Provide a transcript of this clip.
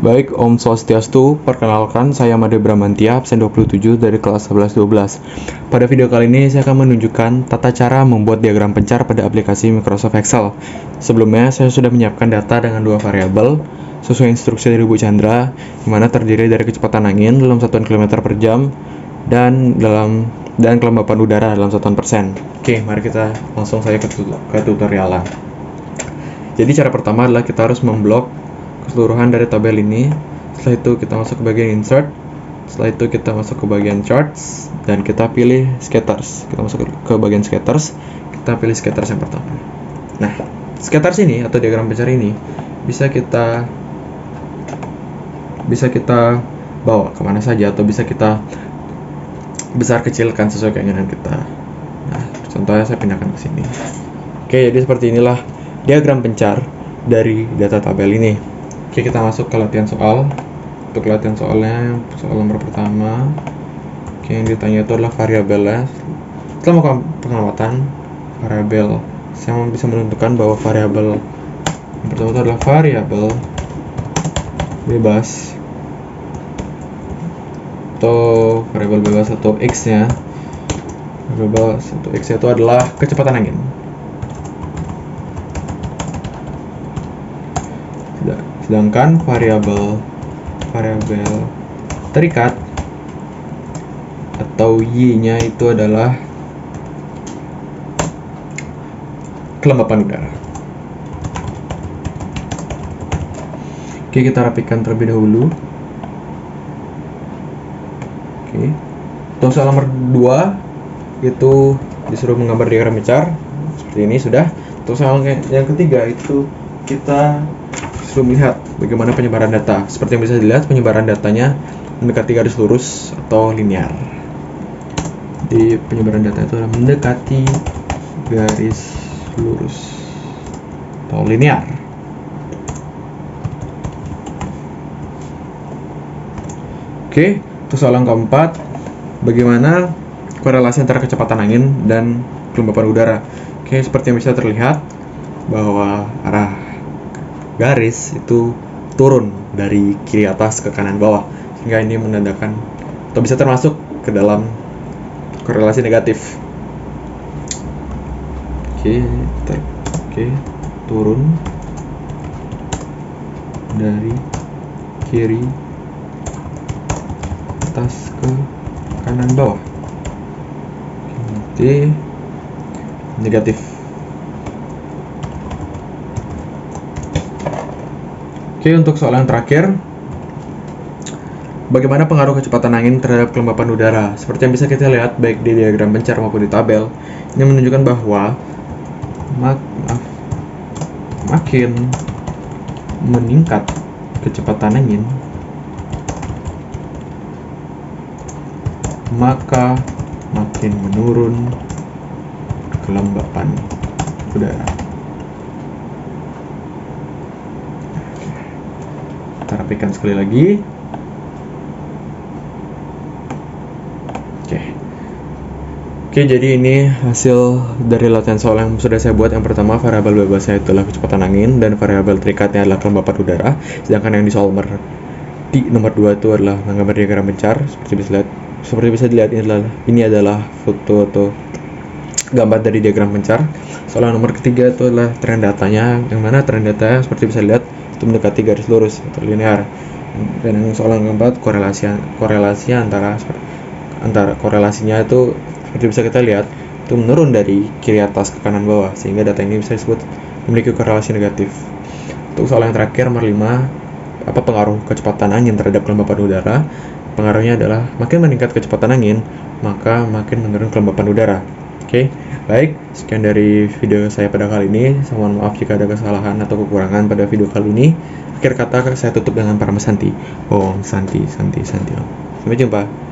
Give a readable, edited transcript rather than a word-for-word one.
Baik, Om Swastiastu, perkenalkan saya Made Bramantia, absen 27 dari kelas 11-12. Pada video kali ini saya akan menunjukkan tata cara membuat diagram pencar pada aplikasi Microsoft Excel. Sebelumnya saya sudah menyiapkan data dengan dua variabel sesuai instruksi dari Bu Chandra, di mana terdiri dari kecepatan angin dalam satuan kilometer per jam dan kelembapan udara dalam satuan persen. Oke, mari kita langsung saja ke tutorialnya. Jadi cara pertama adalah kita harus memblok keseluruhan dari tabel ini. Setelah itu kita masuk ke bagian insert, setelah itu kita masuk ke bagian charts dan kita pilih scatters. Kita masuk ke bagian scatters, kita pilih scatters yang pertama. Nah, scatters ini atau diagram pencar ini bisa kita bawa kemana saja atau bisa kita besar kecilkan sesuai keinginan kita. Nah, contohnya saya pindahkan ke sini. Oke, jadi seperti inilah diagram pencar dari data tabel ini. Oke, kita masuk ke latihan soal. Untuk latihan soalnya, soal nomor pertama. Oke, yang ditanya itu adalah variabelnya. Setelah melakukan pengamatan variabel, saya bisa menentukan bahwa variabel yang pertama itu adalah variabel bebas atau x-nya. Variabel atau x-nya itu adalah kecepatan angin. Sedangkan variabel terikat atau y-nya itu adalah kelembapan udara. Oke, kita rapikan terlebih dahulu. Oke. Untuk soal nomor 2 itu disuruh menggambar diagram pencar seperti ini sudah. Untuk soal yang ketiga itu kita melihat bagaimana penyebaran data. Seperti yang bisa dilihat, penyebaran datanya mendekati garis lurus atau linear. Di penyebaran data itu adalah mendekati garis lurus atau linear. Oke, untuk soal yang keempat, bagaimana korelasi antara kecepatan angin dan kelembapan udara. Oke, seperti yang bisa terlihat bahwa arah garis itu turun dari kiri atas ke kanan bawah, sehingga ini menandakan atau bisa termasuk ke dalam korelasi negatif. Oke, turun dari kiri atas ke kanan bawah. Berarti negatif. Oke, untuk soal yang terakhir, bagaimana pengaruh kecepatan angin terhadap kelembapan udara? Seperti yang bisa kita lihat baik di diagram pencar maupun di tabel, ini menunjukkan bahwa makin meningkat kecepatan angin, maka makin menurun kelembapan udara. Kita rapikan sekali lagi. Oke, jadi ini hasil dari latihan soal yang sudah saya buat. Yang pertama, variabel bebasnya itulah kecepatan angin dan variabel terikatnya adalah kelembapan udara. Sedangkan yang di soal nomor 2 itu adalah menggambar diagram pencar. Seperti bisa dilihat ini adalah foto atau gambar dari diagram pencar. Soal nomor ketiga itu adalah tren datanya, yang mana tren datanya seperti bisa dilihat itu mendekati garis lurus atau linear. Dan yang soal yang keempat, korelasi antara korelasinya itu seperti bisa kita lihat itu menurun dari kiri atas ke kanan bawah, sehingga data ini bisa disebut memiliki korelasi negatif. Untuk soal yang terakhir nomor 5, apa pengaruh kecepatan angin terhadap kelembapan udara? Pengaruhnya adalah makin meningkat kecepatan angin, maka makin menurun kelembapan udara. Oke, baik, sekian dari video saya pada kali ini. Saya mohon maaf jika ada kesalahan atau kekurangan pada video kali ini. Akhir kata saya tutup dengan para Santi. Om Santi. Sampai jumpa.